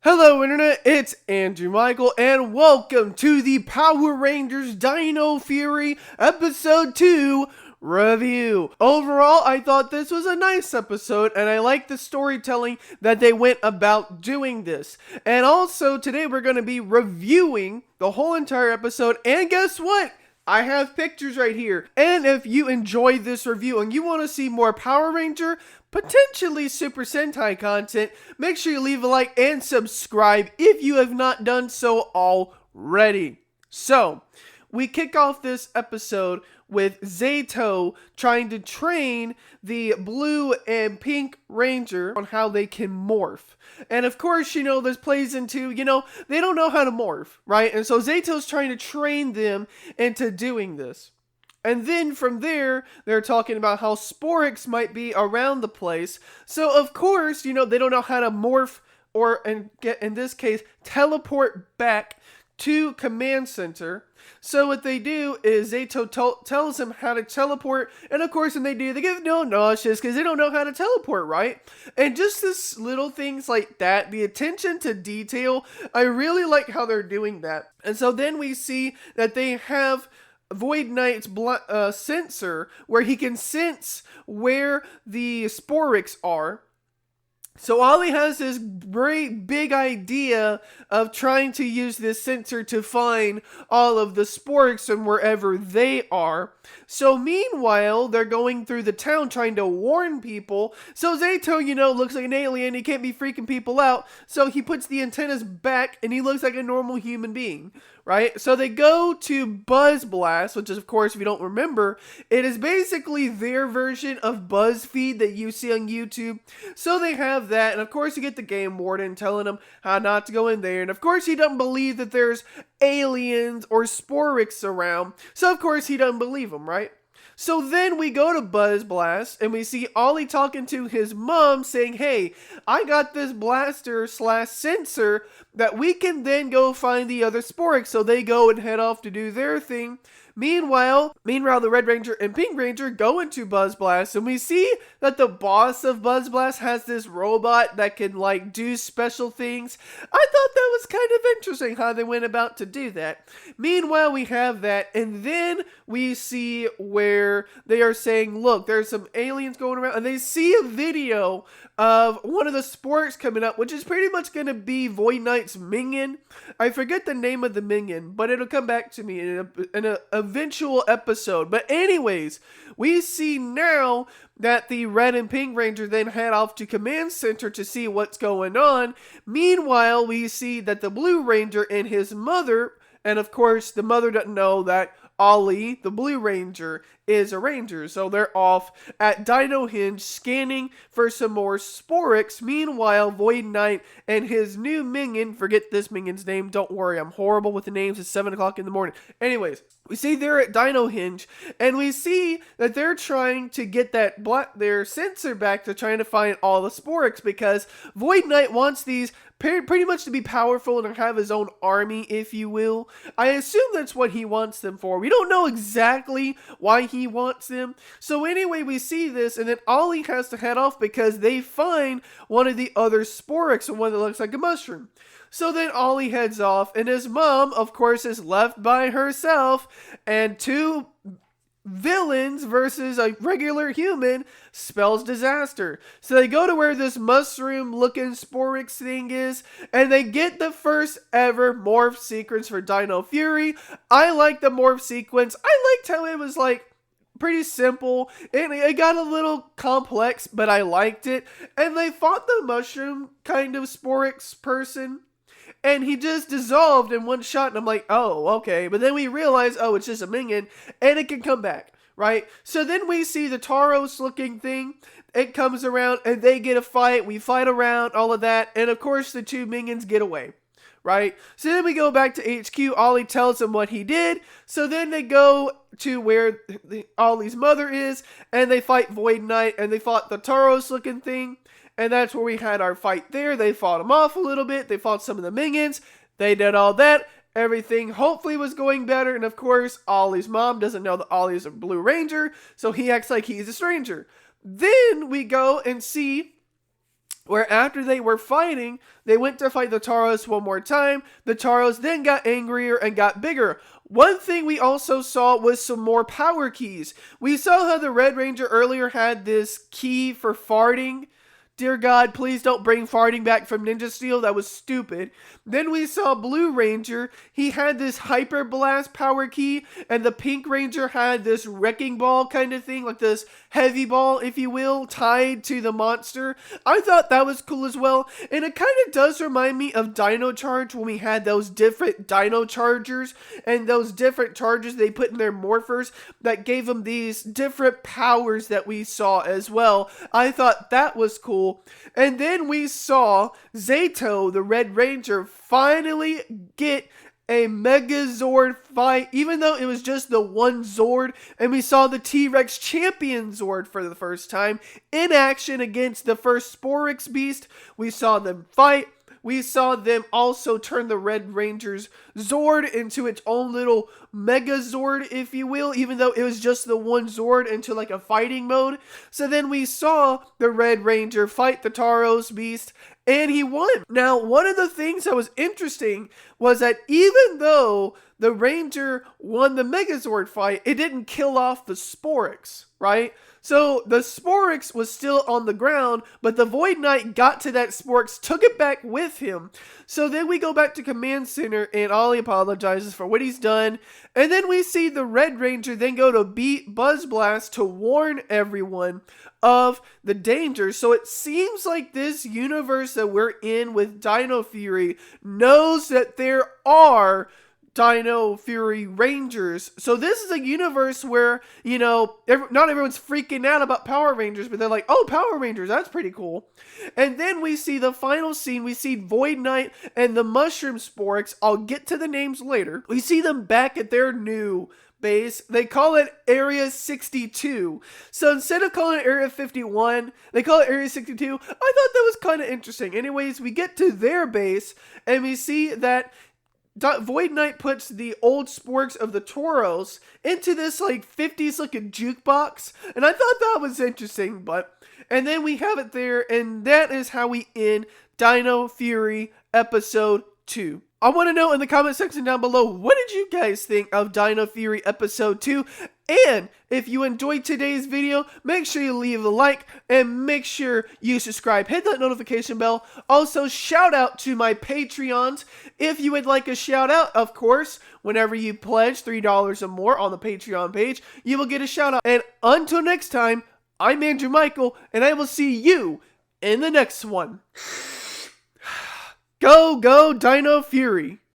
Hello Internet, it's Andrew Michael and welcome to the Power Rangers Dino Fury Episode 2 review. Overall, I thought this was a nice episode and I like the storytelling that they went about doing this. And also today we're going to be reviewing the whole entire episode, and guess what? I have pictures right here. And if you enjoyed this review and you want to see more Power Ranger, potentially Super Sentai content, make sure you leave a like and subscribe if you have not done so already. So, we kick off this episode with Zayto trying to train the blue and pink ranger on how they can morph. And of course, this plays into, they don't know how to morph, right? And so Zayto's trying to train them into doing this. And then from there, they're talking about how Sporix might be around the place. So of course, they don't know how to morph or, and get, in this case, teleport back to Command Center. So what they do is Zayto tells them how to teleport, and of course when they do, they get nauseous because they don't know how to teleport, right? And just this little things like that, the attention to detail, I really like how they're doing that. And so then we see that they have Void Knight's sensor where he can sense where the Sporix are. So Ollie has this great big idea of trying to use this sensor to find all of the Sporix and wherever they are. So meanwhile, they're going through the town trying to warn people. So Zayto, looks like an alien. He can't be freaking people out. So he puts the antennas back and he looks like a normal human being, right? So they go to Buzz Blast, which is, of course, if you don't remember, it is basically their version of BuzzFeed that you see on YouTube. So they have that, and of course you get the game warden telling him how not to go in there, and of course he doesn't believe that there's aliens or Sporix around, so of course he doesn't believe him, right? So then we go to Buzz Blast and we see Ollie talking to his mom saying, hey, I got this blaster / sensor that we can then go find the other Sporix. So they go and head off to do their thing. Meanwhile, the Red Ranger and Pink Ranger go into Buzz Blast, and we see that the boss of Buzz Blast has this robot that can do special things. I thought that was kind of interesting how they went about to do that. Meanwhile, we have that, and then we see where they are saying, look, there's some aliens going around, and they see a video of one of the Sporix coming up, which is pretty much going to be Void Knight's minion. I forget the name of the minion, but it'll come back to me in an eventual episode. But anyways, we see now that the Red and Pink Ranger then head off to Command Center to see what's going on. Meanwhile, we see that the Blue Ranger and his mother, and of course the mother doesn't know that Ollie, the Blue Ranger, is a ranger. So they're off at Dino Hinge scanning for some more Sporix. Meanwhile, Void Knight and his new minion, forget this minion's name, don't worry, I'm horrible with the names, it's 7 o'clock in the morning. Anyways, we see they're at Dino Hinge, and we see that they're trying to get their sensor back to trying to find all the Sporix, because Void Knight wants these pretty much to be powerful and have his own army, if you will. I assume that's what he wants them for. We don't know exactly why he wants them. So anyway, we see this, and then Ollie has to head off because they find one of the other Sporix, one that looks like a mushroom. So then Ollie heads off, and his mom, of course, is left by herself, and two villains versus a regular human spells disaster. So they go to where this mushroom looking Sporix thing is, and they get the first ever morph sequence for Dino Fury. I like the morph sequence. I liked how it was pretty simple, and it got a little complex, but I liked it. And they fought the mushroom kind of Sporix person, and he just dissolved in one shot, and I'm like, oh, okay. But then we realize, oh, it's just a minion, and it can come back, right? So then we see the Tauros-looking thing. It comes around, and they get a fight. We fight around, all of that, and of course, the two minions get away, right? So then we go back to HQ. Ollie tells them what he did. So then they go to where Ollie's mother is, and they fight Void Knight, and they fought the Tauros-looking thing. And that's where we had our fight there. They fought him off a little bit. They fought some of the minions. They did all that. Everything hopefully was going better. And of course, Ollie's mom doesn't know that Ollie is a Blue Ranger, so he acts like he's a stranger. Then we go and see where after they were fighting, they went to fight the Tauros one more time. The Tauros then got angrier and got bigger. One thing we also saw was some more power keys. We saw how the Red Ranger earlier had this key for farting. Dear God, please don't bring farting back from Ninja Steel. That was stupid. Then we saw Blue Ranger. He had this Hyper Blast power key, and the Pink Ranger had this Wrecking Ball kind of thing, like this heavy ball, if you will, tied to the monster. I thought that was cool as well, and it kind of does remind me of Dino Charge when we had those different Dino Chargers, and those different charges they put in their morphers that gave them these different powers that we saw as well. I thought that was cool. And then we saw Zayto, the Red Ranger, finally get a Megazord fight, even though it was just the one Zord, and we saw the T-Rex champion Zord for the first time in action against the first Sporix beast. We saw them fight. We saw them also turn the Red Ranger's Zord into its own little Megazord, if you will, even though it was just the one Zord into like a fighting mode. So then we saw the Red Ranger fight the Tauros beast, and he won. Now, one of the things that was interesting was that even though the Ranger won the Megazord fight, it didn't kill off the Sporix, right? So the Sporix was still on the ground, but the Void Knight got to that Sporix, took it back with him. So then we go back to Command Center, and Ollie apologizes for what he's done. And then we see the Red Ranger then go to beat Buzz Blast to warn everyone of the danger. So it seems like this universe that we're in with Dino Fury knows that there are Dino Fury Rangers. So this is a universe where, you know, not everyone's freaking out about Power Rangers, but they're like, oh, Power Rangers, that's pretty cool. And then we see the final scene. We see Void Knight and the Mushroom Sporix. I'll get to the names later. We see them back at their new base. They call it Area 62. So instead of calling it Area 51, they call it Area 62. I thought that was kind of interesting. Anyways, we get to their base and we see that Void Knight puts the old Sporix of the Tauros into this like 50s looking jukebox, and I thought that was interesting. And then we have it there, and that is how we end Dino Fury episode 2. I want to know in the comment section down below, what did you guys think of Dino Fury episode 2? And if you enjoyed today's video, make sure you leave a like and make sure you subscribe. Hit that notification bell. Also, shout out to my Patreons. If you would like a shout out, of course, whenever you pledge $3 or more on the Patreon page, you will get a shout out. And until next time, I'm Andrew Michael, and I will see you in the next one. Go, go, Dino Fury!